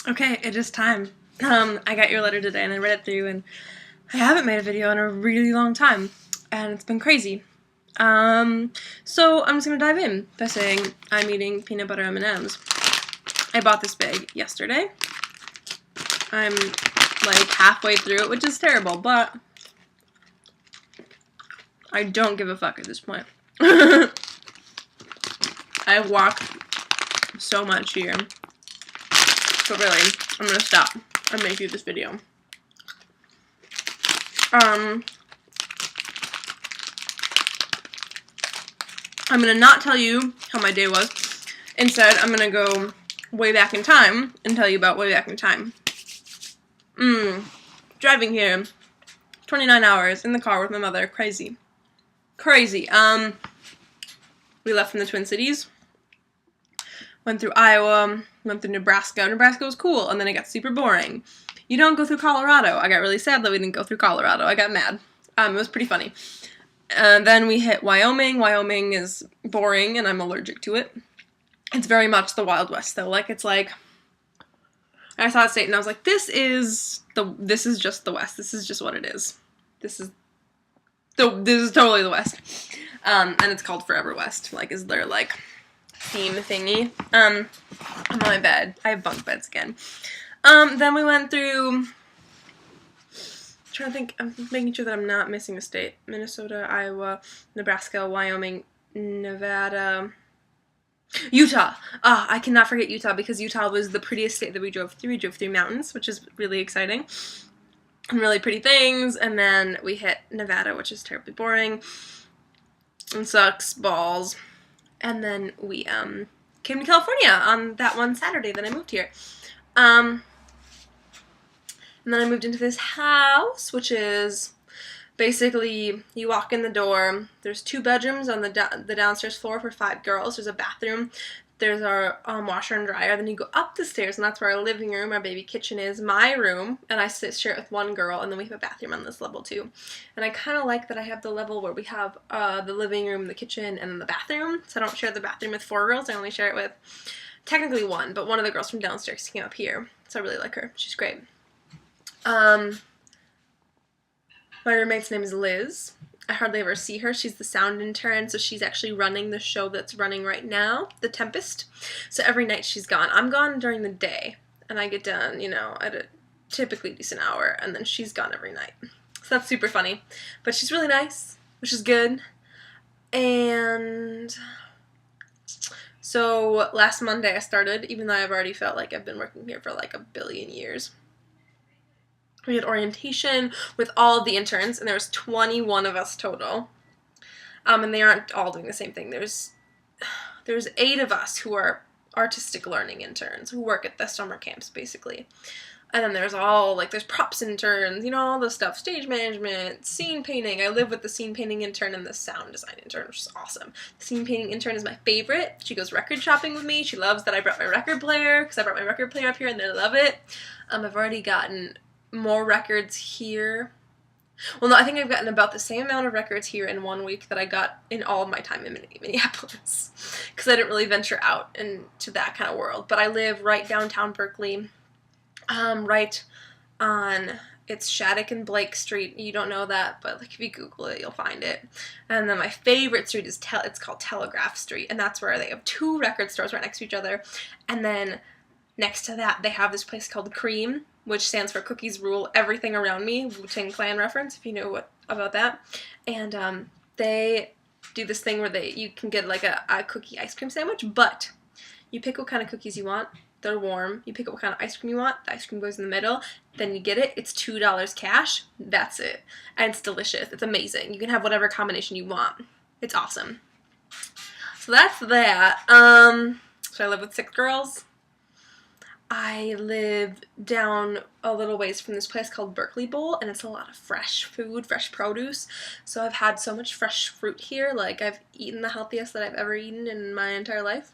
Okay, it is time. I got your letter today and I read it through, and I haven't made a video in a really long time, and it's been crazy. So I'm just gonna dive in by saying I'm eating peanut butter M&Ms. I bought this bag yesterday. I'm like halfway through it, which is terrible, but I don't give a fuck at this point. I walk so much here. But really, I'm gonna stop and make you this video. I'm gonna not tell you how my day was. Instead, I'm gonna go way back in time and tell you about way back in time. Driving here, 29 hours in the car with my mother, crazy. Crazy. We left from the Twin Cities, went through Iowa, went through Nebraska. Nebraska was cool, and then it got super boring. You don't go through Colorado. I got really sad that we didn't go through Colorado. I got mad. It was pretty funny. Then we hit Wyoming. Wyoming is boring, and I'm allergic to it. It's very much the Wild West, though. Like, it's like, I saw that state, and I was like, this is just the West. This is just what it is. This is totally the West. And it's called Forever West. Like, is their, like, theme thingy. I'm on my bed. I have bunk beds again. Then we went through, I'm trying to think, I'm making sure that I'm not missing a state. Minnesota, Iowa, Nebraska, Wyoming, Nevada, Utah. I cannot forget Utah, because Utah was the prettiest state that we drove through. We drove through mountains, which is really exciting, and really pretty things. And then we hit Nevada, which is terribly boring and sucks balls. And then we came to California on that one Saturday that I moved here. And then I moved into this house, which is basically, you walk in the door, there's 2 bedrooms on the downstairs floor for 5 girls, there's a bathroom, there's our washer and dryer, then you go up the stairs, and that's where our living room, our baby kitchen is, my room, and I share it with 1 girl, and then we have a bathroom on this level too. And I kind of like that I have the level where we have the living room, the kitchen, and then the bathroom, so I don't share the bathroom with 4 girls, I only share it with technically 1, but one of the girls from downstairs came up here, so I really like her, she's great. My roommate's name is Liz. I hardly ever see her. She's the sound intern, so she's actually running the show that's running right now, The Tempest. So every night she's gone. I'm gone during the day, and I get done, you know, at a typically decent hour, and then she's gone every night. So that's super funny. But she's really nice, which is good. And so last Monday I started, even though I've already felt like I've been working here for like a billion years. We had orientation with all of the interns, and there was 21 of us total. And they aren't all doing the same thing. There's 8 of us who are artistic learning interns, who work at the summer camps, basically. And then there's there's props interns, you know, all the stuff, stage management, scene painting. I live with the scene painting intern and the sound design intern, which is awesome. The scene painting intern is my favorite. She goes record shopping with me. She loves that I brought my record player, because I brought my record player up here, and they love it. I've already gotten more records here. Well, no, I think I've gotten about the same amount of records here in 1 week that I got in all of my time in Minneapolis, because I didn't really venture out into that kind of world. But I live right downtown Berkeley, right on, it's Shattuck and Blake Street. You don't know that, but like if you Google it, you'll find it. And then my favorite street is it's called Telegraph Street, and that's where they have 2 record stores right next to each other. And then next to that, they have this place called Cream, which stands for Cookies Rule Everything Around Me, Wu-Tang Clan reference, if you know about that. And they do this thing where you can get like a cookie ice cream sandwich, but you pick what kind of cookies you want, they're warm, you pick what kind of ice cream you want, the ice cream goes in the middle, then you get it, it's $2 cash, that's it. And it's delicious, it's amazing. You can have whatever combination you want. It's awesome. So that's that. So I live with 6 girls. I live down a little ways from this place called Berkeley Bowl, and it's a lot of fresh food, fresh produce. So I've had so much fresh fruit here. Like, I've eaten the healthiest that I've ever eaten in my entire life,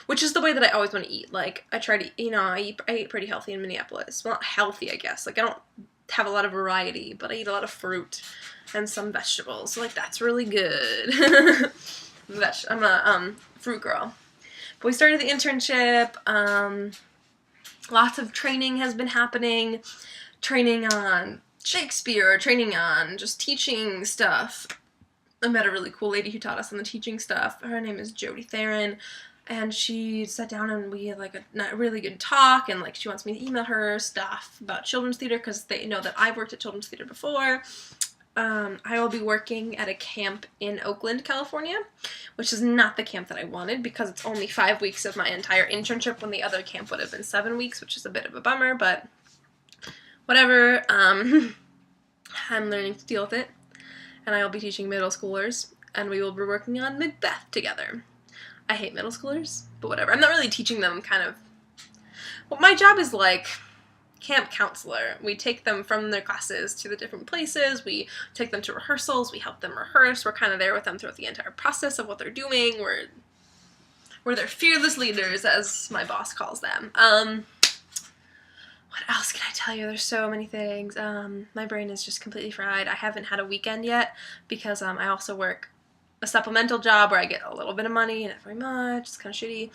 which is the way that I always want to eat. Like, I try to, you know, I eat pretty healthy in Minneapolis. Well, not healthy, I guess. Like, I don't have a lot of variety, but I eat a lot of fruit and some vegetables. So, like, that's really good. I'm a fruit girl. But we started the internship, lots of training has been happening, training on Shakespeare, training on just teaching stuff. I met a really cool lady who taught us on the teaching stuff. Her name is Jody Theron, and she sat down and we had like a really good talk, and like she wants me to email her stuff about children's theater because they know that I've worked at children's theater before. I will be working at a camp in Oakland, California, which is not the camp that I wanted because it's only 5 weeks of my entire internship when the other camp would have been 7 weeks, which is a bit of a bummer, but whatever. I'm learning to deal with it, and I will be teaching middle schoolers, and we will be working on Macbeth together. I hate middle schoolers, but whatever. I'm not really teaching them well, my job is like camp counselor. We take them from their classes to the different places, we take them to rehearsals, we help them rehearse, we're kind of there with them throughout the entire process of what they're doing, we're their fearless leaders, as my boss calls them. What else can I tell you? There's so many things. My brain is just completely fried. I haven't had a weekend yet because I also work a supplemental job where I get a little bit of money, not very much, it's kind of shitty,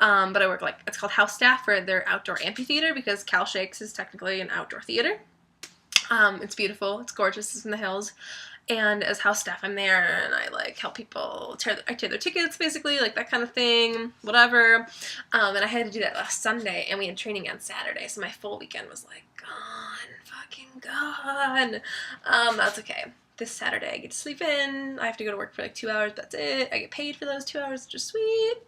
but I work it's called house staff for their outdoor amphitheater because Cal Shakes is technically an outdoor theater. It's beautiful, it's gorgeous, it's in the hills, and as house staff I'm there and I like help people tear their tickets, basically, like that kind of thing, whatever, and I had to do that last Sunday and we had training on Saturday, so my full weekend was like fucking gone. That's okay. This Saturday I get to sleep in, I have to go to work for like 2 hours, that's it, I get paid for those 2 hours, which is sweet,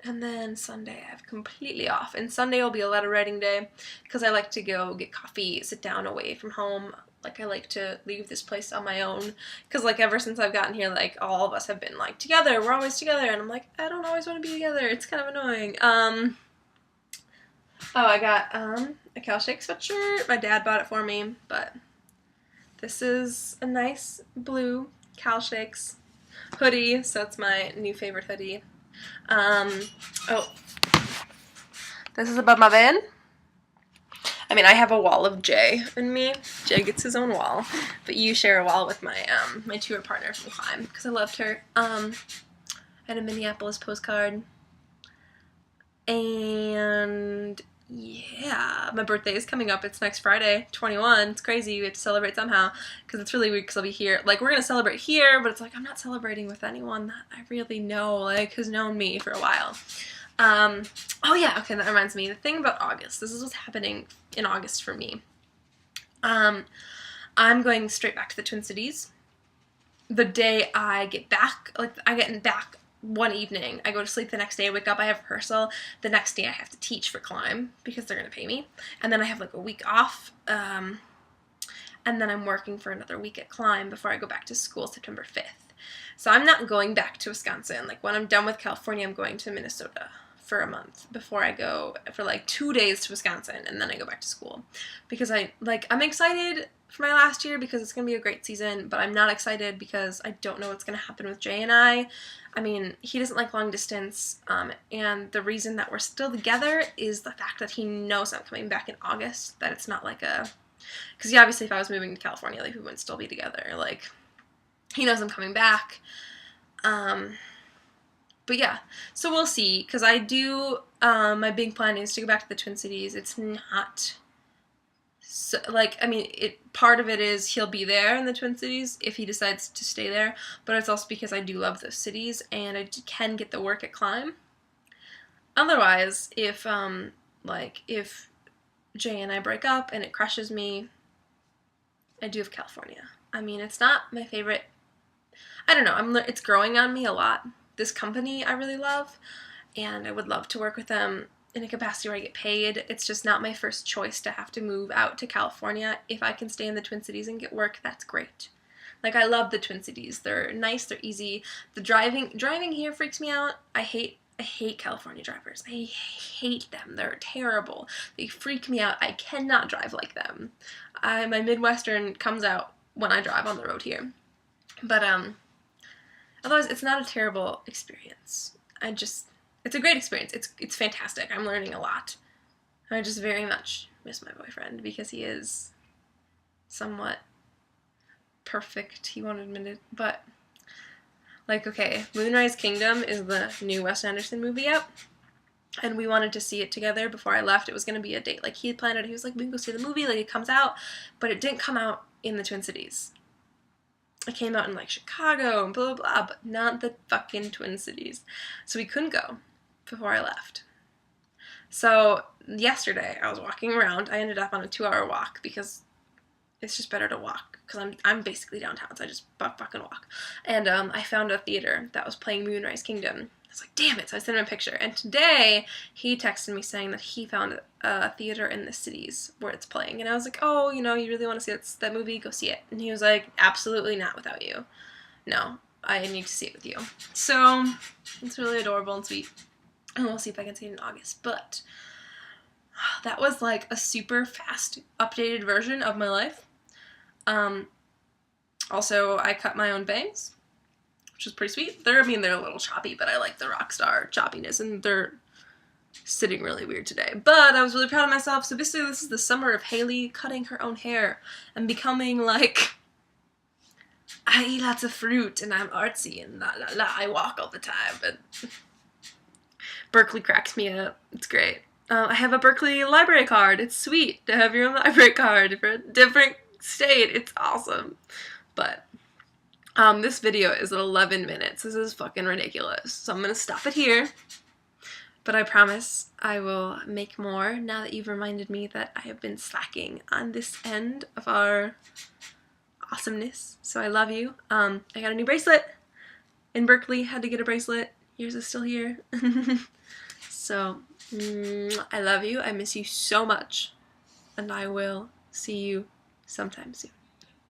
and then Sunday I have completely off, and Sunday will be a letter writing day, because I like to go get coffee, sit down away from home, like I like to leave this place on my own, because like ever since I've gotten here, like all of us have been like together, we're always together, and I'm like, I don't always want to be together, it's kind of annoying. I got a Cal Shake sweatshirt, my dad bought it for me, but this is a nice blue Cal Shakes hoodie, so it's my new favorite hoodie. This is above my bed. I mean, I have a wall of Jay and me. Jay gets his own wall, but you share a wall with my my tour partner from Climb because I loved her. I had a Minneapolis postcard, and yeah, my birthday is coming up. It's next Friday, 21. It's crazy. We have to celebrate somehow because it's really weird because I'll be here. Like, we're going to celebrate here, but it's like I'm not celebrating with anyone that I really know, like, who's known me for a while. Oh yeah, okay, that reminds me. The thing about August, this is what's happening in August for me. I'm going straight back to the Twin Cities. The day I get back, like, I get back one evening, I go to sleep the next day, I wake up, I have rehearsal, the next day I have to teach for Climb, because they're going to pay me, and then I have, like, a week off, and then I'm working for another week at Climb before I go back to school September 5th. So I'm not going back to Wisconsin. Like, when I'm done with California, I'm going to Minnesota for a month before I go for like 2 days to Wisconsin, and then I go back to school, because I'm excited for my last year because it's going to be a great season, but I'm not excited because I don't know what's going to happen with Jay and I. I mean, he doesn't like long distance, and the reason that we're still together is the fact that he knows I'm coming back in August, that it's not like because yeah, obviously if I was moving to California, like, we wouldn't still be together, like, he knows I'm coming back, but yeah, so we'll see, because I do, my big plan is to go back to the Twin Cities. It's not, so, like, I mean, part of it is he'll be there in the Twin Cities if he decides to stay there, but it's also because I do love those cities, and I can get the work at Climb. Otherwise, if Jay and I break up and it crushes me, I do have California. I mean, it's not my favorite, I don't know, it's growing on me a lot. This company I really love, and I would love to work with them in a capacity where I get paid. It's just not my first choice to have to move out to California. If I can stay in the Twin Cities and get work, that's great. Like, I love the Twin Cities. They're nice, they're easy. The driving here freaks me out. I hate California drivers. I hate them. They're terrible. They freak me out. I cannot drive like them. My Midwestern comes out when I drive on the road here. But, otherwise, it's not a terrible experience. It's a great experience. It's fantastic. I'm learning a lot. I just very much miss my boyfriend because he is somewhat perfect. He won't admit it, but, like, okay, Moonrise Kingdom is the new Wes Anderson movie out. and we wanted to see it together before I left. It was going to be a date. Like, he had planned it. He was like, we can go see the movie. Like, it comes out. But it didn't come out in the Twin Cities. It came out in, like, Chicago and blah, blah, blah, but not the fucking Twin Cities. So we couldn't go before I left. So yesterday, I was walking around. I ended up on a 2-hour walk because it's just better to walk, because I'm basically downtown, so I just fucking walk. And I found a theater that was playing Moonrise Kingdom. I was like, damn it, so I sent him a picture. And today, he texted me saying that he found a theater in the cities where it's playing. And I was like, oh, you know, you really want to see that movie? Go see it. And he was like, absolutely not without you. No, I need to see it with you. So, it's really adorable and sweet. And we'll see if I can see it in August. But that was like a super fast, updated version of my life. Also, I cut my own bangs, which is pretty sweet. They're a little choppy, but I like the rock star choppiness, and they're sitting really weird today. But I was really proud of myself. So basically, this is the summer of Haley cutting her own hair and becoming like, I eat lots of fruit, and I'm artsy, and la la la, I walk all the time, and Berkeley cracks me up. It's great. I have a Berkeley library card. It's sweet to have your own library card for a different state. It's awesome. But this video is at 11 minutes. This is fucking ridiculous. So I'm gonna stop it here. But I promise I will make more now that you've reminded me that I have been slacking on this end of our awesomeness. So I love you. I got a new bracelet in Berkeley. Had to get a bracelet. Yours is still here. So I love you. I miss you so much. And I will see you sometime soon.